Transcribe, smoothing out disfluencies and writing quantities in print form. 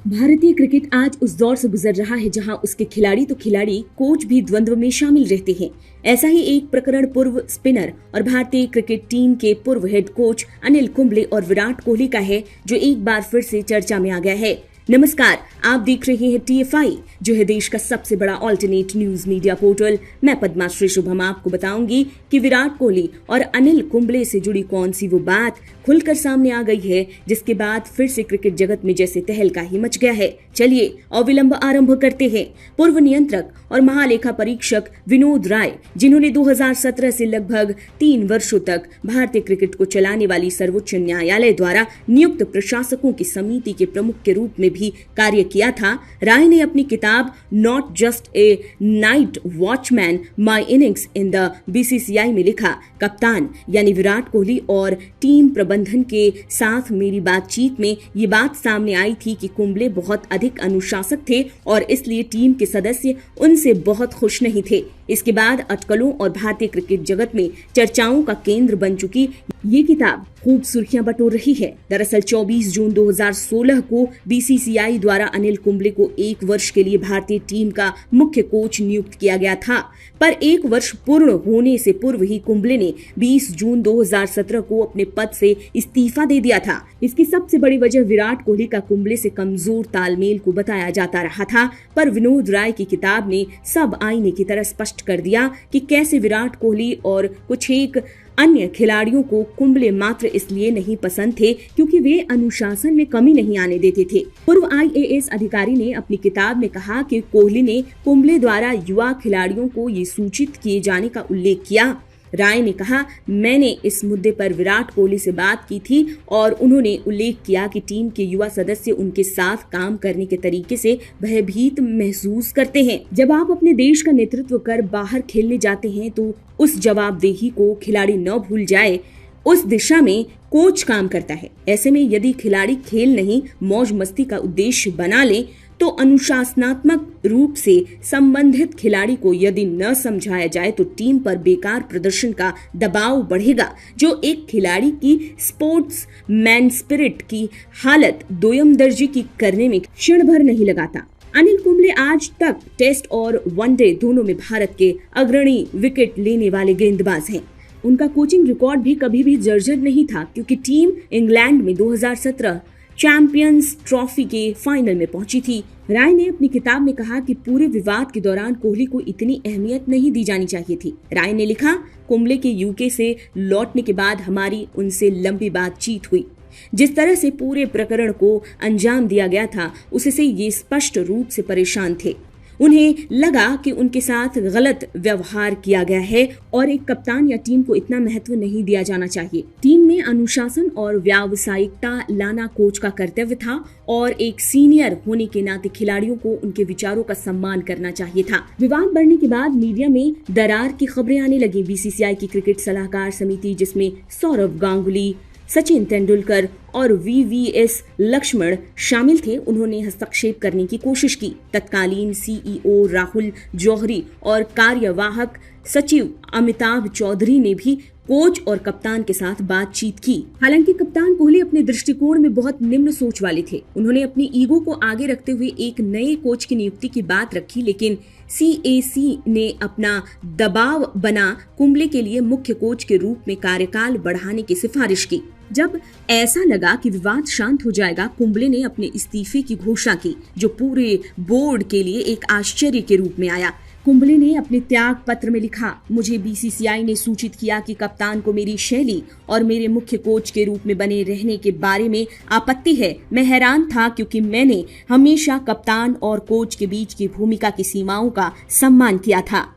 भारतीय क्रिकेट आज उस दौर से गुजर रहा है जहां उसके खिलाड़ी तो खिलाड़ी, कोच भी द्वंद्व में शामिल रहते हैं। ऐसा ही एक प्रकरण पूर्व स्पिनर और भारतीय क्रिकेट टीम के पूर्व हेड कोच अनिल कुंबले और विराट कोहली का है, जो एक बार फिर से चर्चा में आ गया है। नमस्कार, आप देख रहे हैं TFI, जो है देश का सबसे बड़ा ऑल्टरनेट न्यूज मीडिया पोर्टल। मैं पद्माश्री शुभम आपको बताऊंगी कि विराट कोहली और अनिल कुंबले से जुड़ी कौन सी वो बात खुलकर सामने आ गई है, जिसके बाद फिर से क्रिकेट जगत में जैसे तहलका ही मच गया है। चलिए अविलंब आरंभ करते हैं। पूर्व नियंत्रक और महालेखा परीक्षक विनोद राय, जिन्होंने 2017 से लगभग 3 वर्षों तक भारतीय क्रिकेट को चलाने वाली सर्वोच्च न्यायालय द्वारा नियुक्त प्रशासकों की समिति के प्रमुख के रूप में भी कार्य किया था, राय ने अपनी किताब not just a night watchman my innings in the BCCI में लिखा, कप्तान यानी विराट कोहली और टीम प्रबंधन के साथ मेरी बातचीत में ये बात सामने आई थी कि कुंबले बहुत अधिक अनुशासक थे और इसलिए टीम के सदस्य उनसे बहुत खुश नहीं थे। इसके बाद अटकलों और भारतीय क्रिकेट जगत में चर्चाओं का केंद्र बन चुकी ये किताब खूब सुर्खियां बटोर रही है। दरअसल 24 जून 2016 को BCCI द्वारा अनिल कुंबले को 1 वर्ष के लिए भारतीय टीम का मुख्य कोच नियुक्त किया गया था, पर 1 वर्ष पूर्ण होने से पूर्व ही कुंबले ने 20 जून 2017 को अपने पद से इस्तीफा दे दिया था। इसकी सबसे बड़ी वजह विराट कोहली का कुंबले से कमजोर तालमेल को बताया जाता रहा था, पर विनोद राय की किताब ने सब आईने की तरह स्पष्ट कर दिया कि कैसे विराट कोहली और कुछ एक अन्य खिलाड़ियों को कुंबले मात्र इसलिए नहीं पसंद थे क्योंकि वे अनुशासन में कमी नहीं आने देते थे। पूर्व IAS अधिकारी ने अपनी किताब में कहा कि कोहली ने कुंबले द्वारा युवा खिलाड़ियों को ये सूचित किए जाने का उल्लेख किया। राय ने कहा, मैंने इस मुद्दे पर विराट कोहली से बात की थी और उन्होंने उल्लेख किया कि टीम के युवा सदस्य उनके साथ काम करने के तरीके से भयभीत महसूस करते हैं। जब आप अपने देश का नेतृत्व कर बाहर खेलने जाते हैं तो उस जवाबदेही को खिलाड़ी न भूल जाए, उस दिशा में कोच काम करता है। ऐसे में यदि खिलाड़ी खेल नहीं मौज मस्ती का उद्देश्य बना ले तो अनुशासनात्मक रूप से संबंधित खिलाड़ी को यदि न समझाया जाए तो टीम पर बेकार प्रदर्शन का दबाव बढ़ेगा, जो एक खिलाड़ी की स्पोर्ट्स मैन स्पिरिट की हालत दोयम दर्जे की करने में क्षण भर नहीं लगाता। अनिल कुंबले आज तक टेस्ट और वनडे दोनों में भारत के अग्रणी विकेट लेने वाले गेंदबाज हैं। उनका कोचिंग रिकॉर्ड भी कभी भी जर्जर नहीं था, क्योंकि टीम इंग्लैंड में 2017 चैंपियंस ट्रॉफी के फाइनल में पहुंची थी। राय ने अपनी किताब में कहा कि पूरे विवाद के दौरान कोहली को इतनी अहमियत नहीं दी जानी चाहिए थी। राय ने लिखा, कुंबले के UK से लौटने के बाद हमारी उनसे लंबी बातचीत हुई। जिस तरह से पूरे प्रकरण को अंजाम दिया गया था, उससे ये स्पष्ट रूप से परेशान थे। उन्हें लगा कि उनके साथ गलत व्यवहार किया गया है और एक कप्तान या टीम को इतना महत्व नहीं दिया जाना चाहिए। टीम में अनुशासन और व्यावसायिकता लाना कोच का कर्तव्य था और एक सीनियर होने के नाते खिलाड़ियों को उनके विचारों का सम्मान करना चाहिए था। विवाद बढ़ने के बाद मीडिया में दरार की खबरें आने लगी। BCCI की क्रिकेट सलाहकार समिति, जिसमें सौरव गांगुली, सचिन तेंदुलकर और VVS लक्ष्मण शामिल थे, उन्होंने हस्तक्षेप करने की कोशिश की। तत्कालीन CEO राहुल जौहरी और कार्यवाहक सचिव अमिताभ चौधरी ने भी कोच और कप्तान के साथ बातचीत की। हालांकि कप्तान कोहली अपने दृष्टिकोण में बहुत निम्न सोच वाले थे। उन्होंने अपनी ईगो को आगे रखते हुए एक नए कोच की नियुक्ति की बात रखी, लेकिन CAC ने अपना दबाव बना कुंबले के लिए मुख्य कोच के रूप में कार्यकाल बढ़ाने की सिफारिश की। जब ऐसा लगा कि विवाद शांत हो जाएगा, कुंबले ने अपने इस्तीफे की घोषणा की, जो पूरे बोर्ड के लिए एक आश्चर्य के रूप में आया। कुंबले ने अपने त्याग पत्र में लिखा, मुझे BCCI ने सूचित किया कि कप्तान को मेरी शैली और मेरे मुख्य कोच के रूप में बने रहने के बारे में आपत्ति है। मैं हैरान था क्योंकि मैंने हमेशा कप्तान और कोच के बीच की भूमिका की सीमाओं का सम्मान किया था।